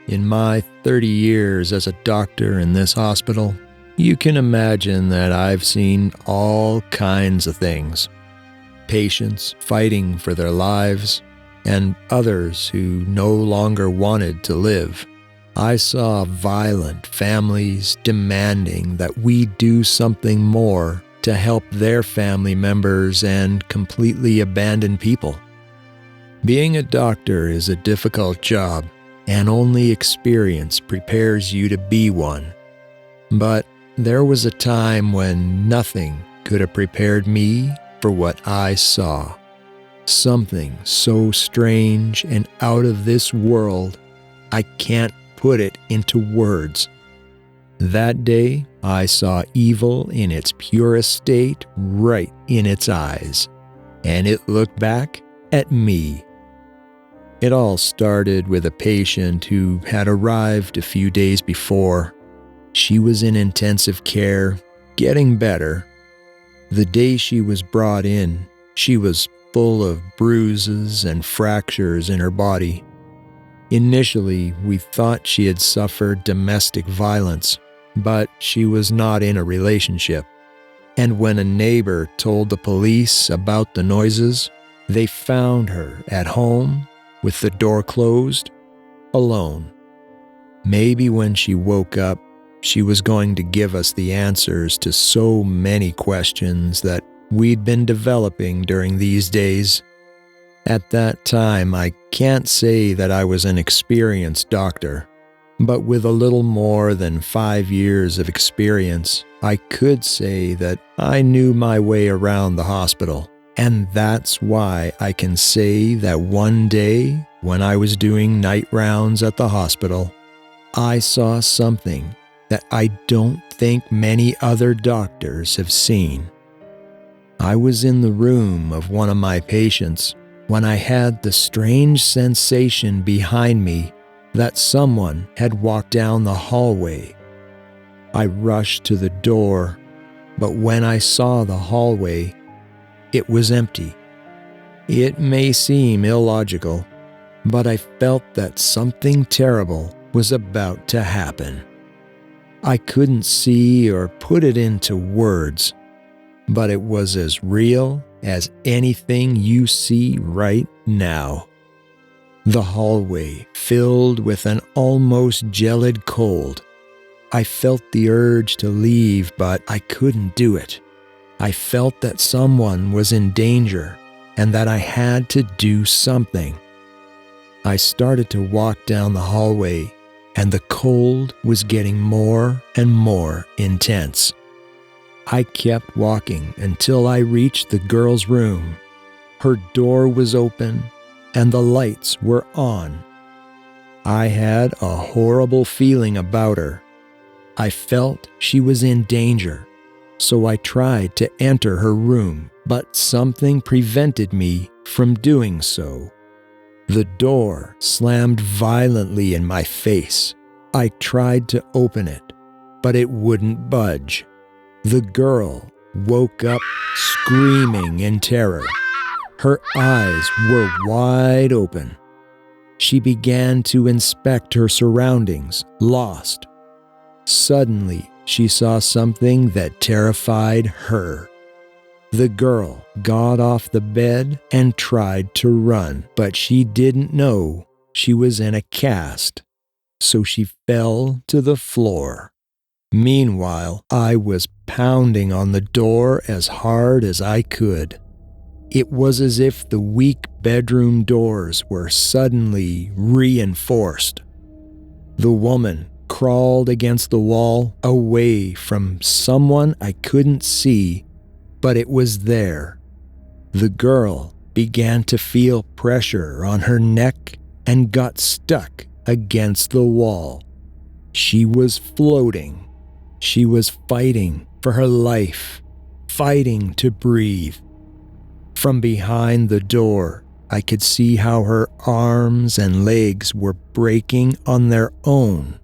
In my 30 years as a doctor in this hospital, you can imagine that I've seen all kinds of things. Patients fighting for their lives, and others who no longer wanted to live. I saw violent families demanding that we do something more to help their family members and completely abandon people. Being a doctor is a difficult job, and only experience prepares you to be one. But there was a time when nothing could have prepared me for what I saw. Something so strange and out of this world, I can't put it into words. That day, I saw evil in its purest state right in its eyes, and it looked back at me. It all started with a patient who had arrived a few days before. She was in intensive care, getting better. The day she was brought in, she was full of bruises and fractures in her body. Initially, we thought she had suffered domestic violence, but she was not in a relationship. And when a neighbor told the police about the noises, they found her at home with the door closed, alone. Maybe when she woke up, she was going to give us the answers to so many questions that we'd been developing during these days. At that time, I can't say that I was an experienced doctor, but with a little more than 5 years of experience, I could say that I knew my way around the hospital. And that's why I can say that one day, when I was doing night rounds at the hospital, I saw something that I don't think many other doctors have seen. I was in the room of one of my patients when I had the strange sensation behind me that someone had walked down the hallway. I rushed to the door, but when I saw the hallway, it was empty. It may seem illogical, but I felt that something terrible was about to happen. I couldn't see or put it into words, but it was as real as anything you see right now. The hallway filled with an almost gelid cold. I felt the urge to leave, but I couldn't do it. I felt that someone was in danger and that I had to do something. I started to walk down the hallway, and the cold was getting more and more intense. I kept walking until I reached the girl's room. Her door was open, and the lights were on. I had a horrible feeling about her. I felt she was in danger. So I tried to enter her room, but something prevented me from doing so. The door slammed violently in my face. I tried to open it, but it wouldn't budge. The girl woke up screaming in terror. Her eyes were wide open. She began to inspect her surroundings, lost. Suddenly, she saw something that terrified her. The girl got off the bed and tried to run, but she didn't know she was in a cast, so she fell to the floor. Meanwhile, I was pounding on the door as hard as I could. It was as if the weak bedroom doors were suddenly reinforced. The woman crawled against the wall away from someone I couldn't see, but it was there. The girl began to feel pressure on her neck and got stuck against the wall. She was floating. She was fighting for her life, fighting to breathe. From behind the door, I could see how her arms and legs were breaking on their own.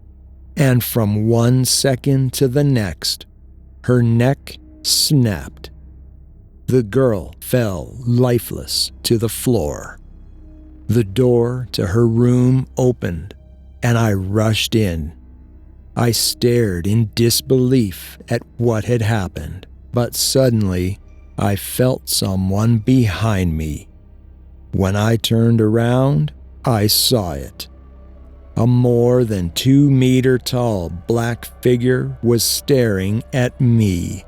And from 1 second to the next, her neck snapped. The girl fell lifeless to the floor. The door to her room opened, and I rushed in. I stared in disbelief at what had happened, but suddenly I felt someone behind me. When I turned around, I saw it. A more than 2-meter tall black figure was staring at me.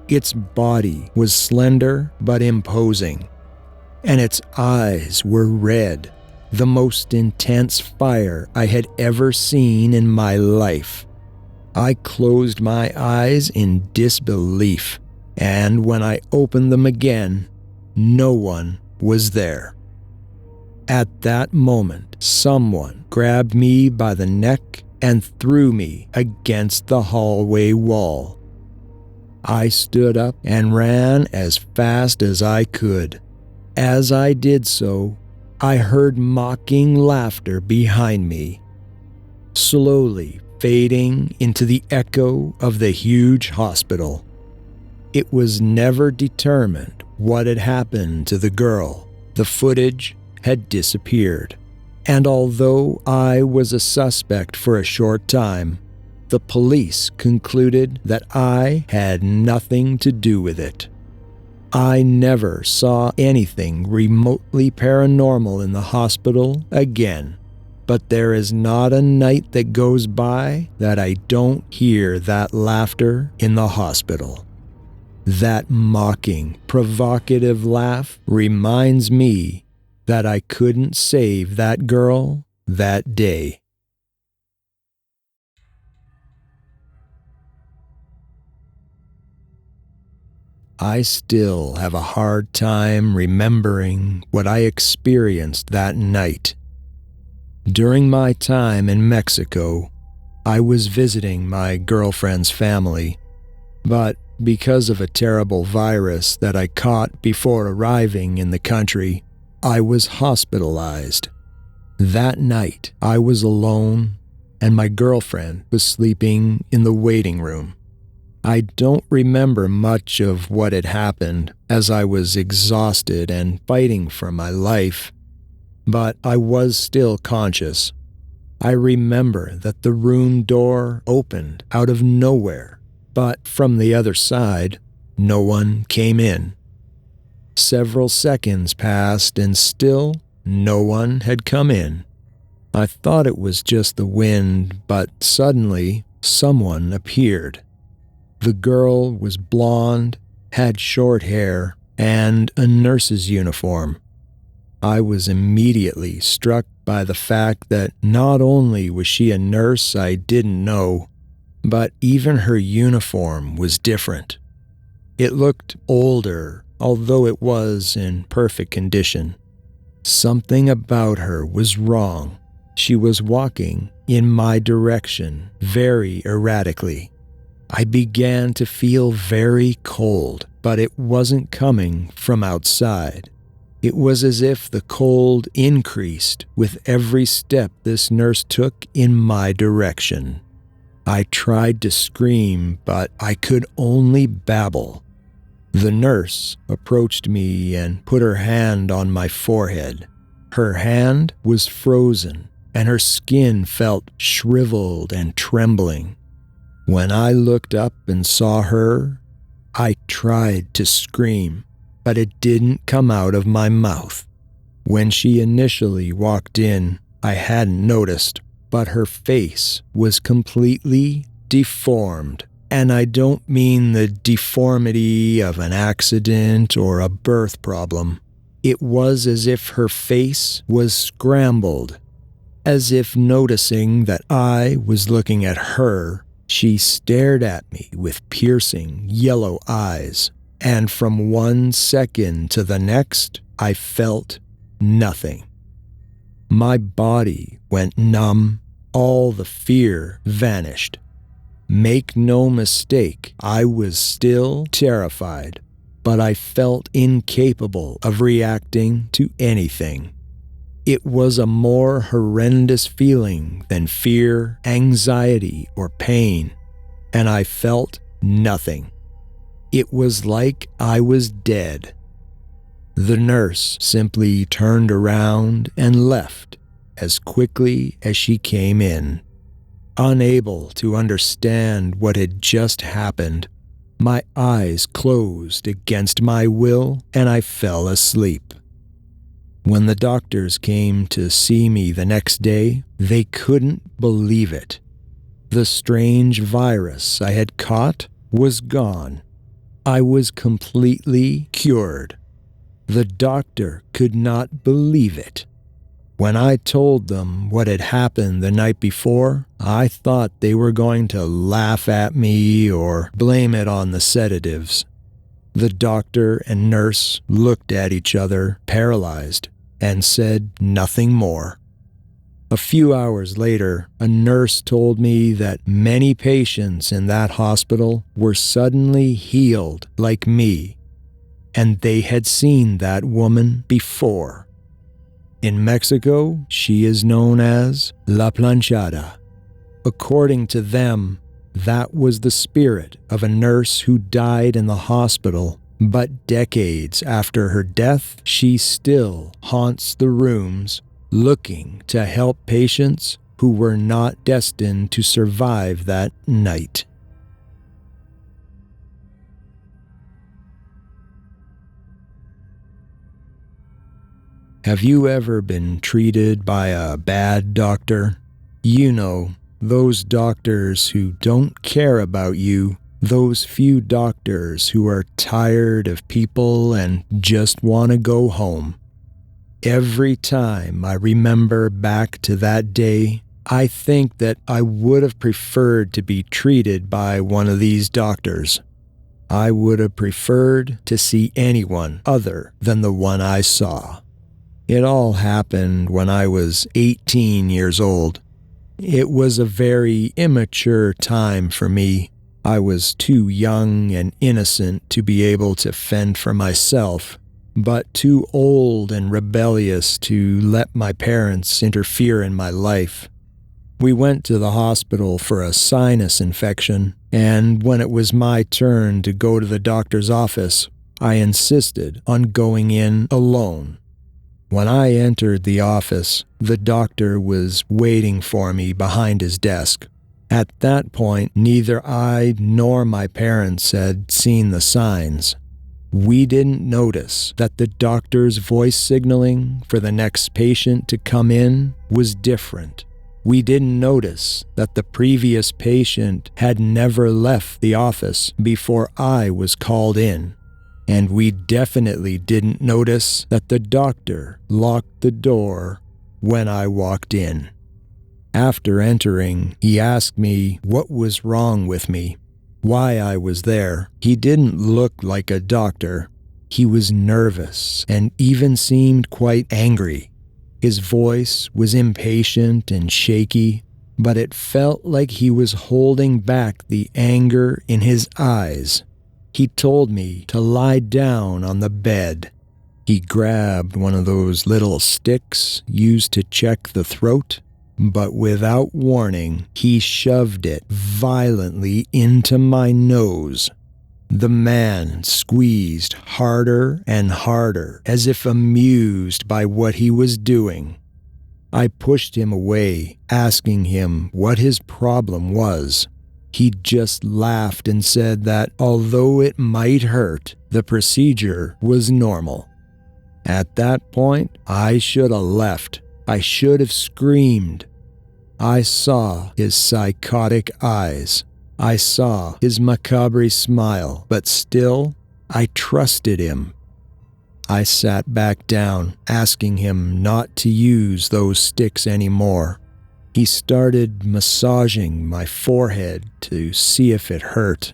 Its body was slender but imposing, and its eyes were red, the most intense fire I had ever seen in my life. I closed my eyes in disbelief, and when I opened them again, no one was there. At that moment, someone grabbed me by the neck and threw me against the hallway wall. I stood up and ran as fast as I could. As I did so, I heard mocking laughter behind me, slowly fading into the echo of the huge hospital. It was never determined what had happened to the girl. The footage had disappeared, and although I was a suspect for a short time, the police concluded that I had nothing to do with it. I never saw anything remotely paranormal in the hospital again, but there is not a night that goes by that I don't hear that laughter in the hospital. That mocking, provocative laugh reminds me that I couldn't save that girl that day. I still have a hard time remembering what I experienced that night. During my time in Mexico, I was visiting my girlfriend's family, but because of a terrible virus that I caught before arriving in the country, I was hospitalized. That night, I was alone, and my girlfriend was sleeping in the waiting room. I don't remember much of what had happened, as I was exhausted and fighting for my life, but I was still conscious. I remember that the room door opened out of nowhere, but from the other side, no one came in. Several seconds passed and still no one had come in. I thought it was just the wind, but suddenly someone appeared. The girl was blonde, had short hair, and a nurse's uniform. I was immediately struck by the fact that not only was she a nurse I didn't know, but even her uniform was different. It looked older, although it was in perfect condition. Something about her was wrong. She was walking in my direction very erratically. I began to feel very cold, but it wasn't coming from outside. It was as if the cold increased with every step this nurse took in my direction. I tried to scream, but I could only babble. The nurse approached me and put her hand on my forehead. Her hand was frozen, and her skin felt shriveled and trembling. When I looked up and saw her, I tried to scream, but it didn't come out of my mouth. When she initially walked in, I hadn't noticed, but her face was completely deformed. And I don't mean the deformity of an accident or a birth problem. It was as if her face was scrambled. As if noticing that I was looking at her, she stared at me with piercing yellow eyes. And from 1 second to the next, I felt nothing. My body went numb. All the fear vanished. Make no mistake, I was still terrified, but I felt incapable of reacting to anything. It was a more horrendous feeling than fear, anxiety, or pain, and I felt nothing. It was like I was dead. The nurse simply turned around and left, as quickly as she came in. Unable to understand what had just happened, my eyes closed against my will and I fell asleep. When the doctors came to see me the next day, they couldn't believe it. The strange virus I had caught was gone. I was completely cured. The doctor could not believe it. When I told them what had happened the night before, I thought they were going to laugh at me or blame it on the sedatives. The doctor and nurse looked at each other, paralyzed, and said nothing more. A few hours later, a nurse told me that many patients in that hospital were suddenly healed like me, and they had seen that woman before. In Mexico, she is known as La Planchada. According to them, that was the spirit of a nurse who died in the hospital, but decades after her death, she still haunts the rooms looking to help patients who were not destined to survive that night. Have you ever been treated by a bad doctor? You know, those doctors who don't care about you, those few doctors who are tired of people and just want to go home. Every time I remember back to that day, I think that I would have preferred to be treated by one of these doctors. I would have preferred to see anyone other than the one I saw. It all happened when I was 18 years old. It was a very immature time for me. I was too young and innocent to be able to fend for myself, but too old and rebellious to let my parents interfere in my life. We went to the hospital for a sinus infection, and when it was my turn to go to the doctor's office, I insisted on going in alone. When I entered the office, the doctor was waiting for me behind his desk. At that point, neither I nor my parents had seen the signs. We didn't notice that the doctor's voice signaling for the next patient to come in was different. We didn't notice that the previous patient had never left the office before I was called in. And we definitely didn't notice that the doctor locked the door when I walked in. After entering, he asked me what was wrong with me, why I was there. He didn't look like a doctor. He was nervous and even seemed quite angry. His voice was impatient and shaky, but it felt like he was holding back the anger in his eyes. He told me to lie down on the bed. He grabbed one of those little sticks used to check the throat, but without warning, he shoved it violently into my nose. The man squeezed harder and harder, as if amused by what he was doing. I pushed him away, asking him what his problem was. He just laughed and said that although it might hurt, the procedure was normal. At that point, I should have left. I should have screamed. I saw his psychotic eyes. I saw his macabre smile, but still, I trusted him. I sat back down, asking him not to use those sticks anymore. He started massaging my forehead to see if it hurt.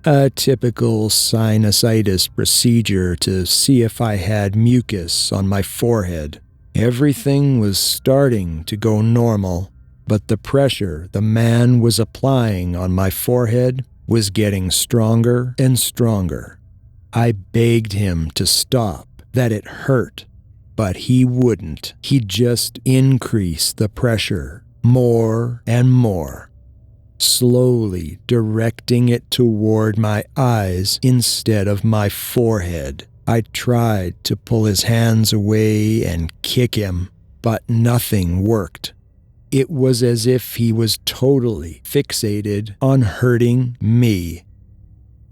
A typical sinusitis procedure to see if I had mucus on my forehead. Everything was starting to go normal, but the pressure the man was applying on my forehead was getting stronger and stronger. I begged him to stop, that it hurt, but he wouldn't. He just increased the pressure more and more, slowly directing it toward my eyes instead of my forehead. I tried to pull his hands away and kick him, but nothing worked. It was as if he was totally fixated on hurting me.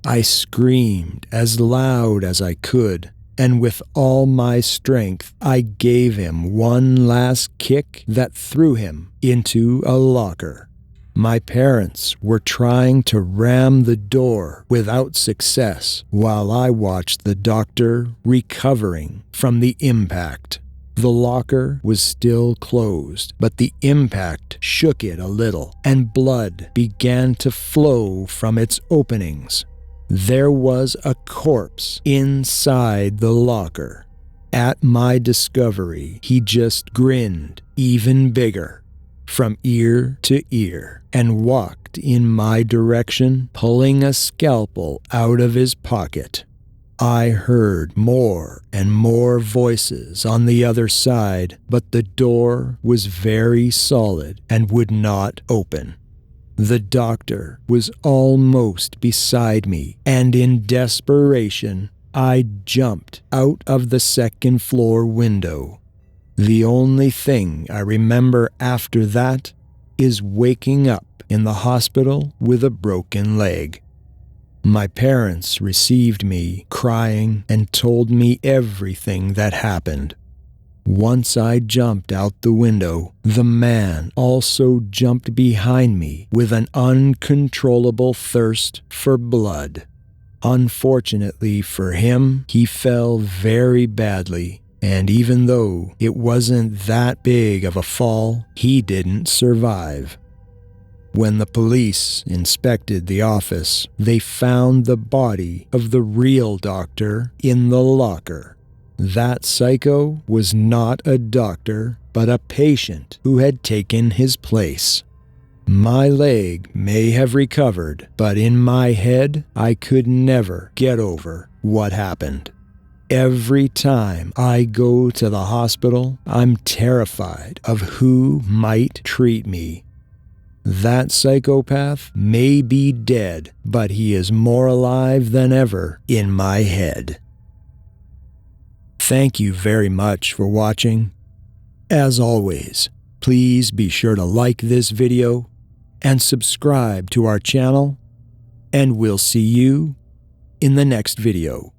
I screamed as loud as I could, and with all my strength, I gave him one last kick that threw him into a locker. My parents were trying to ram the door without success while I watched the doctor recovering from the impact. The locker was still closed, but the impact shook it a little, and blood began to flow from its openings. There was a corpse inside the locker. At my discovery, he just grinned even bigger, from ear to ear, and walked in my direction, pulling a scalpel out of his pocket. I heard more and more voices on the other side, but the door was very solid and would not open. The doctor was almost beside me, and in desperation, I jumped out of the second-floor window. The only thing I remember after that is waking up in the hospital with a broken leg. My parents received me crying and told me everything that happened. Once I jumped out the window, the man also jumped behind me with an uncontrollable thirst for blood. Unfortunately for him, he fell very badly, and even though it wasn't that big of a fall, he didn't survive. When the police inspected the office, they found the body of the real doctor in the locker. That psycho was not a doctor, but a patient who had taken his place. My leg may have recovered, but in my head, I could never get over what happened. Every time I go to the hospital, I'm terrified of who might treat me. That psychopath may be dead, but he is more alive than ever in my head. Thank you very much for watching. As always, please be sure to like this video and subscribe to our channel, and we'll see you in the next video.